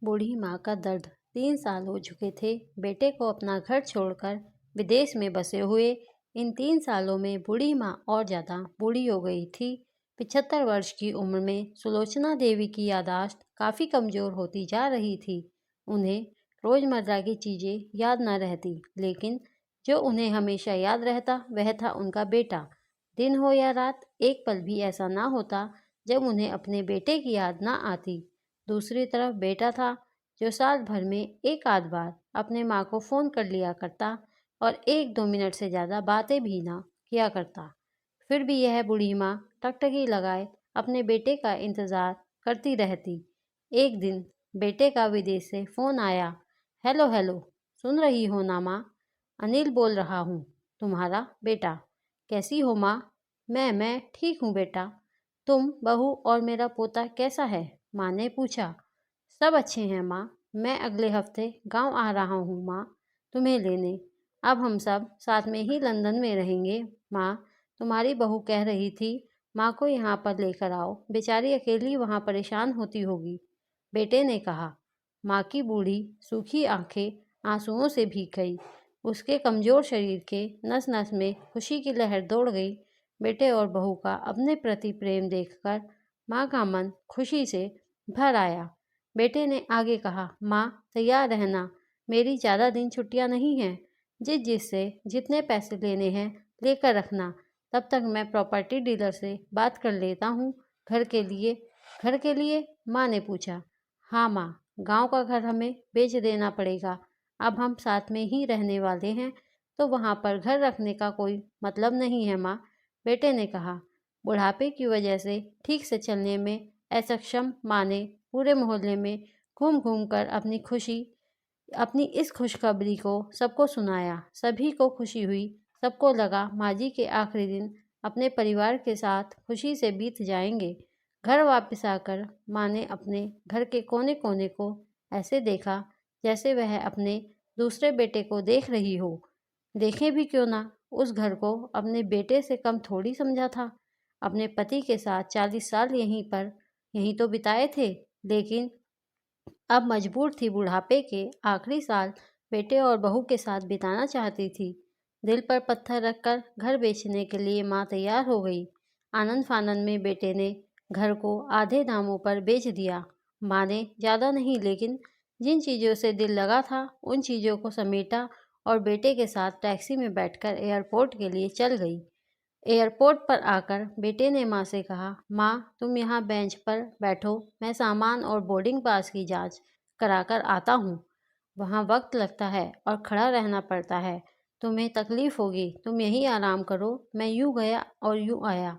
बूढ़ी माँ का दर्द। 3 साल हो चुके थे बेटे को अपना घर छोड़कर विदेश में बसे हुए। इन 3 सालों में बूढ़ी माँ और ज़्यादा बूढ़ी हो गई थी। 75 वर्ष की उम्र में सुलोचना देवी की याददाश्त काफ़ी कमज़ोर होती जा रही थी। उन्हें रोज़मर्रा की चीज़ें याद न रहती, लेकिन जो उन्हें हमेशा याद रहता वह था उनका बेटा। दिन हो या रात, एक पल भी ऐसा ना होता जब उन्हें अपने बेटे की याद ना आती। दूसरी तरफ बेटा था, जो साल भर में एक आध बार अपने माँ को फ़ोन कर लिया करता और 1-2 मिनट से ज़्यादा बातें भी ना किया करता। फिर भी यह बूढ़ी माँ टकटकी लगाए अपने बेटे का इंतज़ार करती रहती। एक दिन बेटे का विदेश से फ़ोन आया। हेलो हेलो, सुन रही हो ना माँ? अनिल बोल रहा हूँ, तुम्हारा बेटा। कैसी हो माँ? मैं ठीक हूँ बेटा। तुम, बहू और मेरा पोता कैसा है? माँ ने पूछा। सब अच्छे हैं माँ। मैं अगले हफ्ते गांव आ रहा हूँ माँ, तुम्हें लेने। अब हम सब साथ में ही लंदन में रहेंगे माँ। तुम्हारी बहू कह रही थी माँ को यहाँ पर लेकर आओ, बेचारी अकेली वहाँ परेशान होती होगी। बेटे ने कहा। माँ की बूढ़ी सूखी आंखें आंसुओं से भीग गई। उसके कमज़ोर शरीर के नस नस में खुशी की लहर दौड़ गई। बेटे और बहू का अपने प्रति प्रेम देखकर माँ का मन खुशी से भर आया। बेटे ने आगे कहा, माँ तैयार रहना, मेरी ज़्यादा दिन छुट्टियाँ नहीं हैं। जिससे जितने पैसे लेने हैं लेकर रखना। तब तक मैं प्रॉपर्टी डीलर से बात कर लेता हूँ। घर के लिए। घर के लिए? माँ ने पूछा। हाँ माँ, गांव का घर हमें बेच देना पड़ेगा। अब हम साथ में ही रहने वाले हैं, तो वहाँ पर घर रखने का कोई मतलब नहीं है माँ। बेटे ने कहा। बुढ़ापे की वजह से ठीक से चलने में असक्षम माँ ने पूरे मोहल्ले में घूम घूम कर अपनी इस खुशखबरी को सबको सुनाया। सभी को खुशी हुई। सबको लगा माँ जी के आखिरी दिन अपने परिवार के साथ खुशी से बीत जाएंगे। घर वापस आकर माँ ने अपने घर के कोने कोने को ऐसे देखा जैसे वह अपने दूसरे बेटे को देख रही हो। देखे भी क्यों ना, उस घर को अपने बेटे से कम थोड़ी समझा था। अपने पति के साथ 40 साल यहीं तो बिताए थे, लेकिन अब मजबूर थी बुढ़ापे के आखिरी साल बेटे और बहू के साथ बिताना चाहती थी। दिल पर पत्थर रखकर घर बेचने के लिए माँ तैयार हो गई। आनंद फानंद में बेटे ने घर को आधे दामों पर बेच दिया। माँ ने ज़्यादा नहीं, लेकिन जिन चीज़ों से दिल लगा था उन चीज़ों को समेटा और बेटे के साथ टैक्सी में बैठकर एयरपोर्ट के लिए चल गई। एयरपोर्ट पर आकर बेटे ने माँ से कहा, माँ तुम यहाँ बेंच पर बैठो, मैं सामान और बोर्डिंग पास की जांच कराकर आता हूँ। वहाँ वक्त लगता है और खड़ा रहना पड़ता है, तुम्हें तकलीफ़ होगी, तुम यहीं आराम करो। मैं यूँ गया और यूँ आया।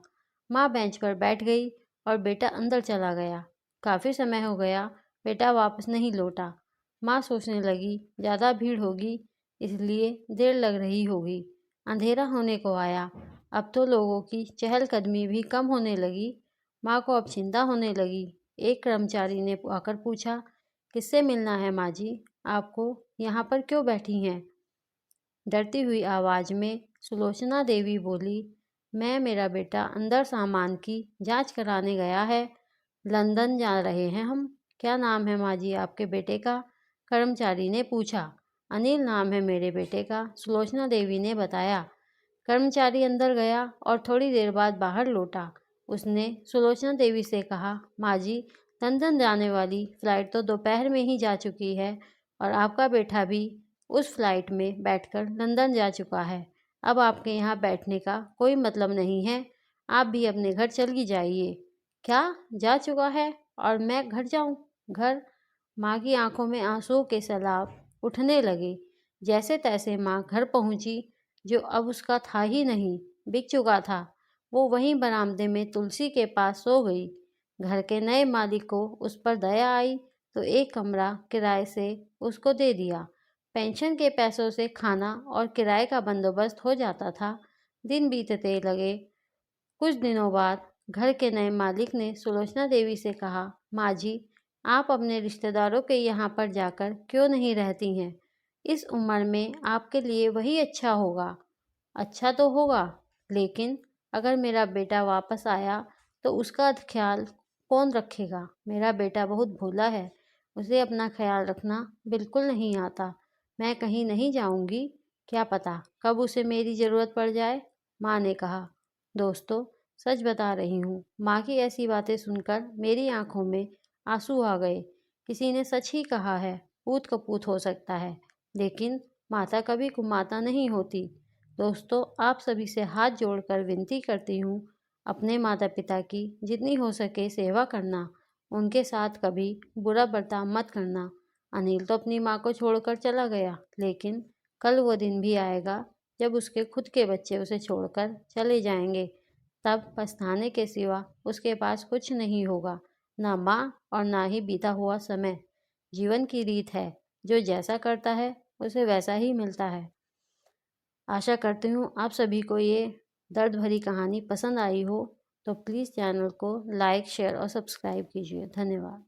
माँ बेंच पर बैठ गई और बेटा अंदर चला गया। काफ़ी समय हो गया, बेटा वापस नहीं लौटा। माँ सोचने लगी, ज़्यादा भीड़ होगी इसलिए देर लग रही होगी। अंधेरा होने को आया। अब तो लोगों की चहलकदमी भी कम होने लगी। माँ को अब चिंता होने लगी। एक कर्मचारी ने आकर पूछा, किससे मिलना है माँ जी? आपको यहाँ पर क्यों बैठी हैं? डरती हुई आवाज़ में सुलोचना देवी बोली, मैं, मेरा बेटा अंदर सामान की जांच कराने गया है। लंदन जा रहे हैं हम। क्या नाम है माँ जी आपके बेटे का? कर्मचारी ने पूछा। अनिल नाम है मेरे बेटे का, सुलोचना देवी ने बताया। कर्मचारी अंदर गया और थोड़ी देर बाद बाहर लौटा। उसने सुलोचना देवी से कहा, माँ जी लंदन जाने वाली फ़्लाइट तो दोपहर में ही जा चुकी है और आपका बेटा भी उस फ्लाइट में बैठकर लंदन जा चुका है। अब आपके यहाँ बैठने का कोई मतलब नहीं है। आप भी अपने घर चली जाइए। क्या? जा चुका है और मैं घर जाऊँ? घर? माँ की आंखों में आंसुओं के सैलाब उठने लगे। जैसे तैसे माँ घर पहुँची, जो अब उसका था ही नहीं, बिक चुका था। वो वहीं बरामदे में तुलसी के पास सो गई। घर के नए मालिक को उस पर दया आई तो एक कमरा किराए से उसको दे दिया। पेंशन के पैसों से खाना और किराए का बंदोबस्त हो जाता था। दिन बीतते लगे। कुछ दिनों बाद घर के नए मालिक ने सुलोचना देवी से कहा, माँ जी आप अपने रिश्तेदारों के यहाँ पर जाकर क्यों नहीं रहती हैं? इस उम्र में आपके लिए वही अच्छा होगा। अच्छा तो होगा, लेकिन अगर मेरा बेटा वापस आया तो उसका ख्याल कौन रखेगा? मेरा बेटा बहुत भोला है, उसे अपना ख्याल रखना बिल्कुल नहीं आता। मैं कहीं नहीं जाऊंगी, क्या पता कब उसे मेरी ज़रूरत पड़ जाए, माँ ने कहा। दोस्तों, सच बता रही हूँ, माँ की ऐसी बातें सुनकर मेरी आंखों में आंसू आ गए। किसी ने सच ही कहा है, पूत कपूत हो सकता है, लेकिन माता कभी कुमाता नहीं होती। दोस्तों, आप सभी से हाथ जोड़कर विनती करती हूँ, अपने माता पिता की जितनी हो सके सेवा करना, उनके साथ कभी बुरा बर्ताव मत करना। अनिल तो अपनी माँ को छोड़कर चला गया, लेकिन कल वो दिन भी आएगा जब उसके खुद के बच्चे उसे छोड़कर चले जाएंगे। तब पछताने के सिवा उसके पास कुछ नहीं होगा, ना माँ और ना ही बीता हुआ समय। जीवन की रीत है, जो जैसा करता है उसे वैसा ही मिलता है। आशा करती हूँ आप सभी को ये दर्द भरी कहानी पसंद आई हो, तो प्लीज़ चैनल को लाइक, शेयर और सब्सक्राइब कीजिए। धन्यवाद।